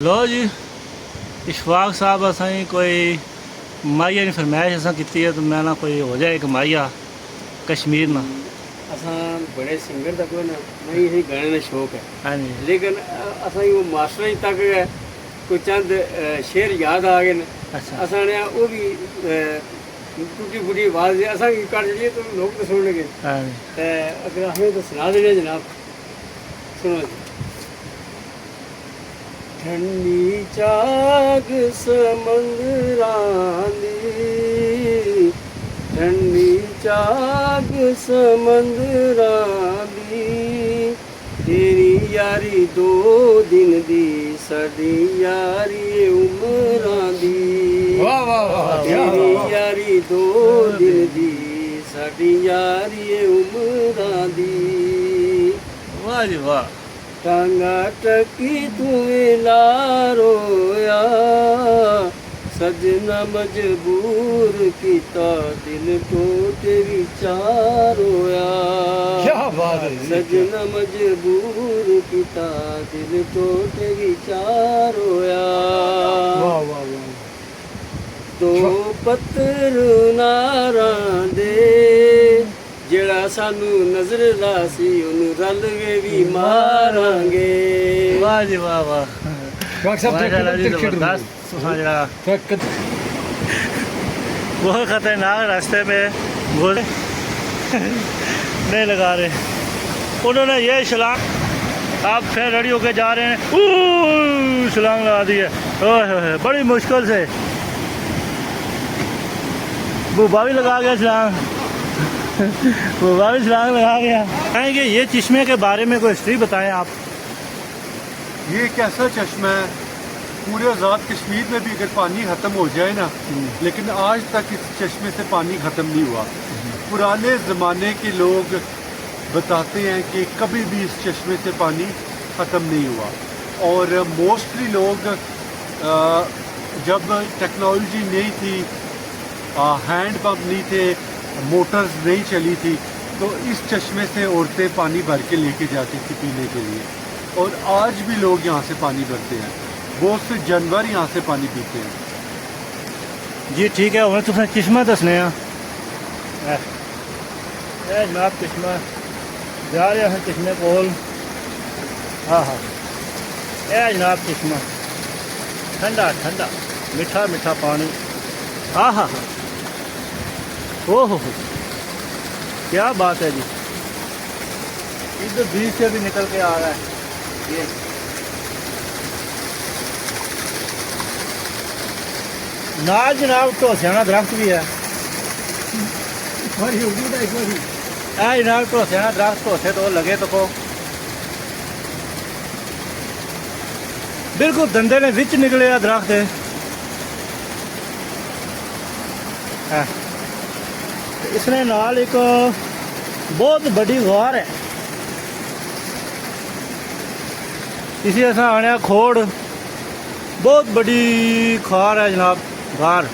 लो जी इशफाक साहब असें कोई माहिया की फरमाइश असां की है तो मैं ना कोई हो जाए एक माहिया कश्मीर ना असां बड़े सिंगर का कोई ना नहीं ही गाने का शौक है। हाँ जी लेकिन असां वो मास्टर तक गए कोई चंद शेर याद आ गए अच्छा असां ने वो भी टूटी फूटी आवाज असां की कर लिए तो लोग तो सुन लगे हाँ जी अगर हमें तो सुना देने जनाब सुनो जी। ठंडी चाग समंदरां दी ठंडी चाग समंदरां दी तेरी यारी दो दिन दी साडी यारी उमरां दी वाह वाह वाह तेरी यारी दो दिन दी साडी यारी उमरां दी वाह जी वाह टांगा टकी तुम्हें लारोया सजना मजबूर किता दिल टोटे विचारोया क्या बात है सजना मजबूर किता दिल टोटे विचारोया वाह वाह वाह दो पत्थर नारा दे जेड़ा सानू नजर ला सी ओनू रल के भी मारांगे वाह जी वाह वाह माशाल्लाह जी जबरदस्त सुना जरा बहुत खतरनाक रास्ते में घोड़े नहीं लगा रहे उन्होंने ये छलांग आप फिर रेडी होके जा रहे हैं छलांग लगा दी है ओए बड़ी मुश्किल से बुबा भी लगा गया छलांग बुबा भी छलांग लगा गया कहेंगे ये चश्मे के बारे में कोई हिस्ट्री बताएं आप ये एक ऐसा चश्मा है पूरे आज़ाद कश्मीर में भी अगर पानी ख़त्म हो जाए ना लेकिन आज तक इस चश्मे से पानी ख़त्म नहीं हुआ। पुराने ज़माने के लोग बताते हैं कि कभी भी इस चश्मे से पानी ख़त्म नहीं हुआ और मोस्टली लोग जब टेक्नोलॉजी नहीं थी हैंड पंप नहीं थे मोटर्स नहीं चली थी तो इस चश्मे से औरतें पानी भर के लेके जाती थी पीने के लिए और आज भी लोग यहाँ से पानी भरते हैं। बहुत से जानवर यहाँ से पानी पीते हैं। जी ठीक है हमें तुसें चश्मा दसने जनाब चश्मा जा रहे हैं चश्मे कोल हाँ हाँ ए जनाब चश्मा ठंडा ठंडा मीठा मीठा पानी हाँ हाँ हाँ ओहो क्या बात है जी इधर बीच से भी निकल के आ रहा है ये नाल जनाब तो सियाना दरख्त भी है जनाब तो सियाना दरख्त तो तो लगे तो को बिल्कुल धंधे ने विच निकले दरख्त है इसने नाल एक बहुत बड़ी गार है इसी असा आने खोड़ बहुत बड़ी खार है जनाब गार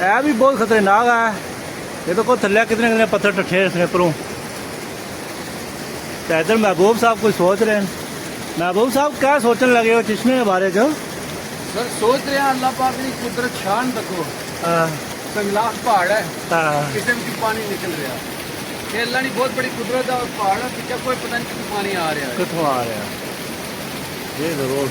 है भी बहुत खतरनाक है ये तो को थल्ले कितने कितने पत्थर टट्ठे इसने परों तो इधर महबूब साहब कोई सोच रहे हैं महबूब साहब क्या सोचने लगे हो चश्मे के बारे जो सर सोच रहे हैं अल्लाह पाक की कुदरत शान देखो संगलास पहाड़ है किसी भी पानी निकल रहा ये अल्लाह की बहुत बड़ी कुदरत है और पहाड़ है पीछे कोई पता नहीं कितनी पानी आ रहा है कितों आ रहा है ये जरूर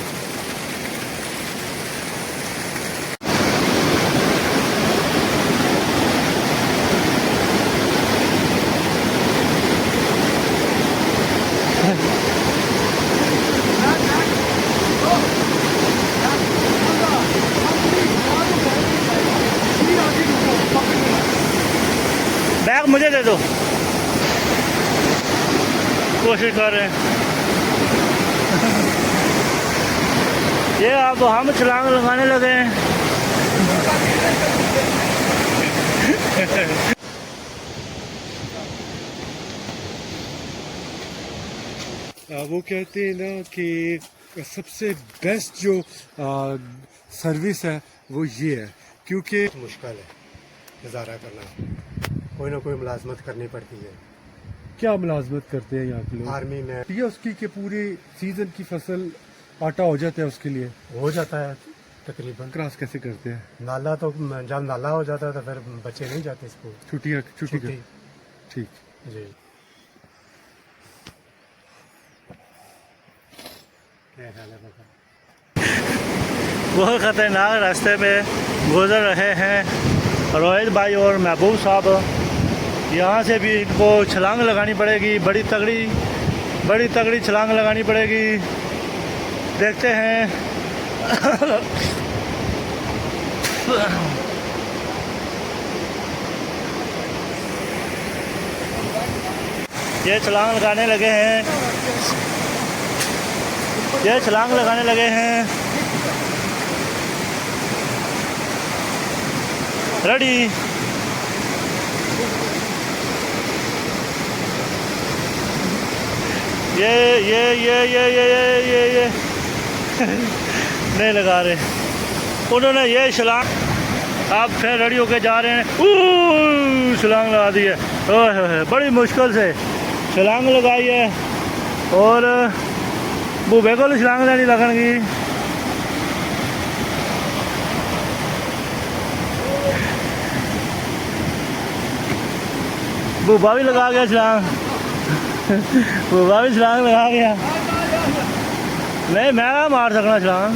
बैग मुझे दे दो कोशिश कर रहे हैं ये अब हम छलांग लगाने लगे हैं वो कहते हैं ना कि सबसे बेस्ट जो सर्विस है वो ये है क्योंकि मुश्किल है गुजारा करना कोई ना कोई मुलाजमत करनी पड़ती है क्या मुलाजमत करते हैं यहाँ के लोग? आर्मी में। ये उसकी कि पूरे सीजन की फसल आटा हो जाता है उसके लिए, हो जाता है तकरीबन। क्रॉस कैसे करते हैं? नाला तो जब नाला हो जाता है तो फिर बच्चे नहीं जाते स्कूल। छुट्टी छुट्टी। ठीक। जी। क्या हाल है बाबा? बहुत ख़तरनाक रास्ते में गुजर रहे हैं रोहित भाई और महबूब साहब। यहाँ से भी इनको छलांग लगानी पड़ेगी, बड़ी तगड़ी छलांग लगानी पड़ेगी। देखते हैं ये छलांग लगाने लगे हैं। रेडी। ये नहीं लगा रहे उन्होंने। ये छलांग आप फिर रेडी होके जा रहे हैं। छलांग लगा दी है। ओह बड़ी मुश्किल से छलांग लगाई है और बूबे को छलांग लेनी लगनगी। बूबा भी लगा गया छलांग। बूबा भी छलांग लगा गया। नहीं मैं मार सकना छलांग,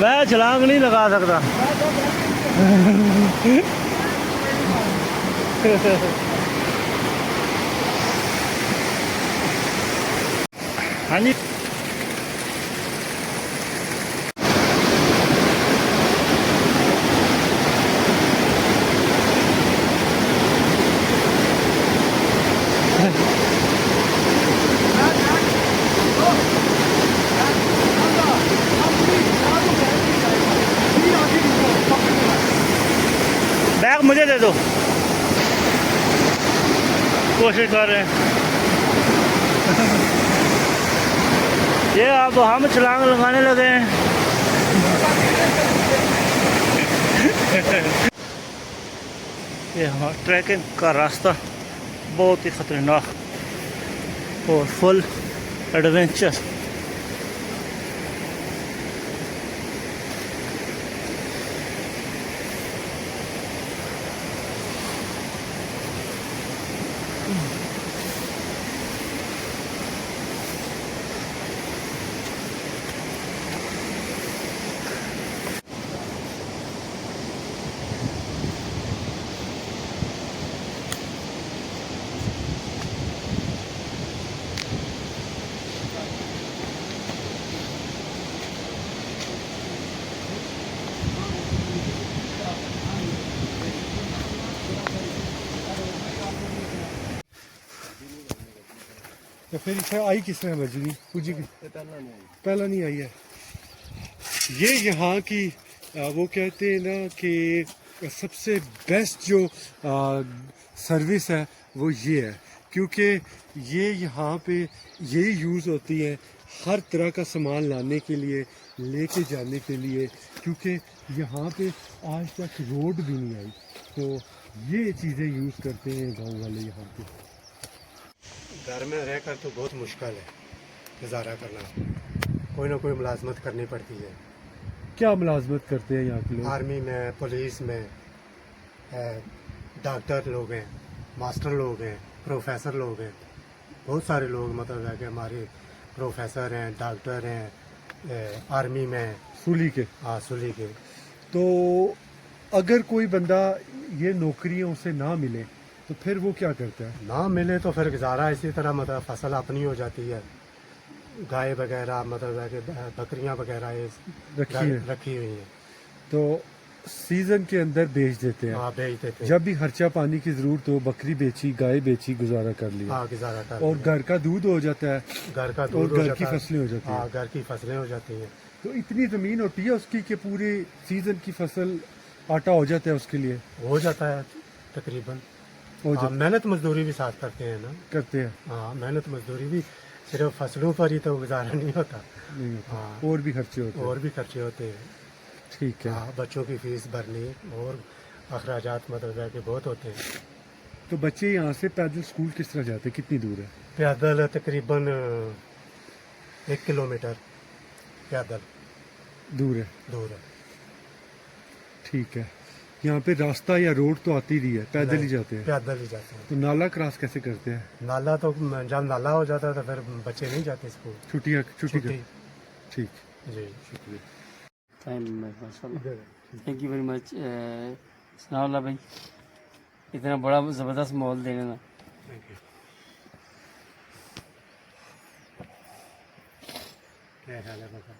मैं छलांग नहीं लगा सकता। हाँ जी। बैग मुझे दे दो। कोशिश कर रहे हैं। ये अब हम छलांग लगाने लगे हैं। ये हमारा ट्रैकिंग का रास्ता बहुत ही ख़तरनाक और फुल एडवेंचर। तो फिर इसे आई किस तरह मजदूरी पूजी की? पहला नहीं आई है। ये यहाँ की वो कहते हैं ना कि सबसे बेस्ट जो सर्विस है वो ये है, क्योंकि ये यहाँ पे यही यूज़ होती है हर तरह का सामान लाने के लिए, लेके जाने के लिए, क्योंकि यहाँ पे आज तक रोड भी नहीं आई। तो ये चीज़ें यूज़ करते हैं गांव वाले यहाँ पे। घर में रहकर तो बहुत मुश्किल है गुजारा करना, कोई ना कोई मुलाजमत करनी पड़ती है। क्या मुलाजमत करते हैं यहाँ के लोग? आर्मी में, पुलिस में, डॉक्टर लोग हैं, मास्टर लोग हैं, प्रोफेसर लोग हैं, बहुत सारे लोग मतलब है कि हमारे प्रोफेसर हैं, डॉक्टर हैं, आर्मी में सूली के। हाँ सूली के। तो अगर कोई बंदा ये नौकरियाँ उसे ना मिले तो फिर वो क्या करता है? ना मिले तो फिर गुजारा इसी तरह, मतलब फसल अपनी हो जाती है, गाय वगैरह मतलब है कि बकरियां वगैरह ये रखी हुई हैं तो सीजन के अंदर बेच देते हैं। हाँ बेच देते हैं। जब भी खर्चा पानी की जरूरत हो, बकरी बेची, गाय बेची, गुजारा कर लिया। हाँ गुजारा कर और घर का दूध हो जाता है, घर का दूध और घर की फसलें हो जाती हैं। हैं। हाँ घर की फसलें हो जाती हैं। तो इतनी जमीन होती है उसकी कि पूरे सीजन की फसल आटा हो जाता है उसके लिए। हो जाता है तकरीबन। हाँ, मेहनत मजदूरी भी साथ करते हैं ना। करते हैं। हाँ मेहनत मजदूरी भी, सिर्फ फसलों पर ही तो गुजारा नहीं होता, नहीं होता। हाँ। और भी खर्चे होते हैं। और भी खर्चे होते हैं। ठीक है। हाँ बच्चों की फीस भरनी और अखराजात मतलब है कि बहुत होते हैं। तो बच्चे यहाँ से पैदल स्कूल किस तरह जाते हैं, कितनी दूर है? पैदल तकरीबन 1 किलोमीटर पैदल दूर है। दूर है। ठीक है। यहाँ पे रास्ता या रोड तो आती नहीं है, पैदल ही जाते हैं। पैदल ही जाते हैं। तो नाला क्रॉस कैसे करते हैं? नाला तो जब नाला हो जाता है तो फिर बच्चे नहीं जाते स्कूल। छुट्टी छुट्टी। ठीक, जी thank you very much Sanaullah भाई, इतना बड़ा ज़बरदस्त माहौल देने का। क्या हाल है बाबा?